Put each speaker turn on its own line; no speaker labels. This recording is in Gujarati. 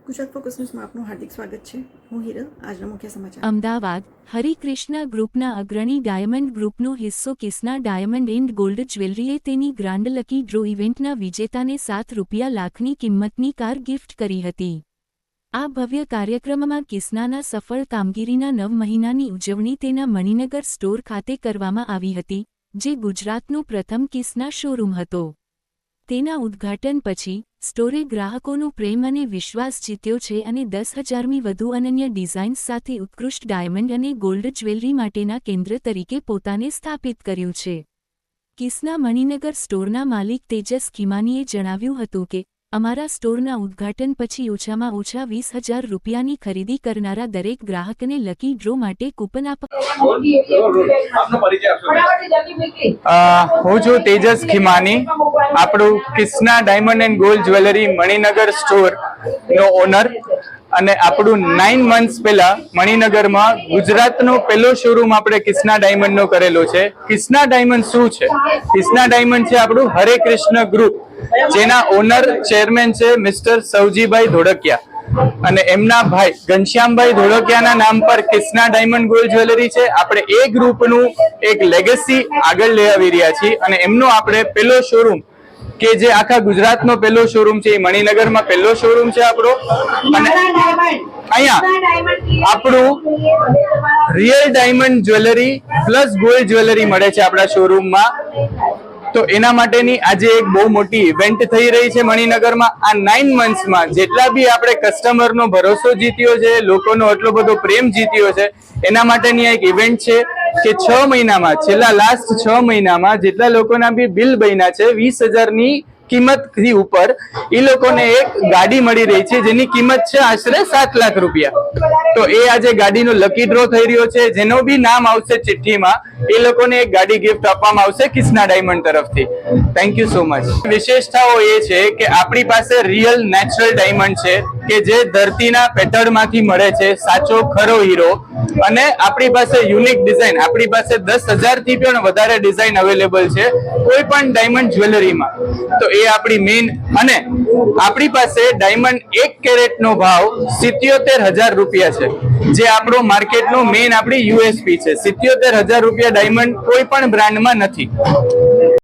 ગુજરાત ફોકસ ન્યૂઝમાં આપનું હાર્દિક સ્વાગત છે. હું હિરલ. આજના મુખ્ય સમાચાર.
અમદાવાદ હરિકૃષ્ણા ગ્રુપના અગ્રણી ડાયમંડ ગ્રુપનો હિસ્સો કિસના ડાયમંડ એન્ડ ગોલ્ડ જ્વેલરીએ તેની ગ્રાન્ડ લકી ડ્રો ઇવેન્ટના વિજેતાને ₹7 લાખની કિંમતની કાર ગિફ્ટ કરી હતી. આ ભવ્ય કાર્યક્રમમાં કિસનાના સફળ કામગીરીના 9 મહિનાની ઉજવણી તેના મણિનગર સ્ટોર ખાતે કરવામાં આવી હતી, જે ગુજરાતનો પ્રથમ કિસના શોરૂમ હતો. તેના ઉદ્ઘાટન પછી સ્ટોરે ગ્રાહકોનો પ્રેમ અને વિશ્વાસ જીત્યો છે અને 10,000મી વધુ અનન્ય ડિઝાઇન્સ સાથે ઉત્કૃષ્ટ ડાયમંડ અને ગોલ્ડ જ્વેલરી માટેના કેન્દ્ર તરીકે પોતાને સ્થાપિત કર્યું છે. કિસના મણિનગર સ્ટોરના માલિક તેજસ ખીમાનીએ જણાવ્યું હતું કે, અમારા સ્ટોરના ઉદ્ઘાટન પછી ઓછામાં ઓછા ₹20,000ની ખરીદી કરનારા દરેક ગ્રાહકને લકી ડ્રો માટે કૂપન
હું છું તેજસ ખીમાની, આપણું Kisna diamond and gold jewellery Maninagar store નો ઓનર, અને આપણું 9 મંથ્સ પહેલા મણિનગરમાં ગુજરાતનો પહેલો શોરૂમ આપણે કિસના ડાયમંડ નો કરેલો છે. કિસના ડાયમંડ શું છે? કિસના ડાયમંડ છે આપણું હરેકૃષ્ણ ગ્રુપ, જેના ઓનર ચેરમેન છે મિસ્ટર સવજીભાઈ ધોળકિયા, અને એમના ભાઈ ઘનશ્યામભાઈ ધોળકિયાના નામ પર કિસના ડાયમંડ ગોલ્ડ જ્વેલરી છે. આપણે એ ગ્રુપનું એક લેગેસી આગળ લઈ આવી રહ્યા છીએ, અને એમનો આપણે પહેલો શોરૂમ કે જે આખા ગુજરાતનો પહેલો શોરૂમ છે, એ મણિનગરમાં પહેલો શોરૂમ છે આપણો. અને અહીંયા આપણું real diamond jewellery plus gold jewellery મળે છે આપણા શોરૂમમાં. તો એના માટેની આજે એક બહુ મોટી ઇવેન્ટ થઈ રહી છે મણિનગરમાં. આ 9 મંથ્સમાં જેટલા બી આપણે કસ્ટમરનો ભરોસો જીત્યો છે, લોકોનો એટલો બધો પ્રેમ જીત્યો છે, એના માટેની એક ઇવેન્ટ છે કે 6 મહિનામાં, છેલ્લા લાસ્ટ 6 મહિનામાં જેટલા લોકોના બી બિલ બન્યા છે 20,000ની કિંમતથી ઉપર, એ લોકોને એક ગાડી મળી રહી છે જેની કિંમત છે આશરે ₹7 લાખ. તો એ આજે ગાડીનો લકી ડ્રો થઈ રહ્યો છે. જેનો બી નામ આવશે ચિઠ્ઠીમાં, એ લોકોને એક ગાડી ગિફ્ટ આપવામાં આવશે કિસના ડાયમંડ તરફથી. Thank you so much. વિશેષતાઓ એ છે કે આપણી પાસે રિયલ નેચરલ ડાયમંડ છે કે જે ધરતીના પેટર્નમાંથી મળે છે, સાચો ખરો હીરો. અને આપણી પાસે યુનિક ડિઝાઇન, આપણી પાસે 10,000થી પણ વધારે ડિઝાઇન અવેલેબલ છે કોઈ પણ ડાયમંડ જ્વેલરીમાં. તો એ આપણી મેઇન. અને આપણી પાસે ડાયમંડ 1 કેરેટનો ભાવ ₹77,000 છે, જે આપણો માર્કેટનો મેઇન આપણી USP છે. ₹77,000 ડાયમંડ કોઈ પણ બ્રાન્ડમાં નથી.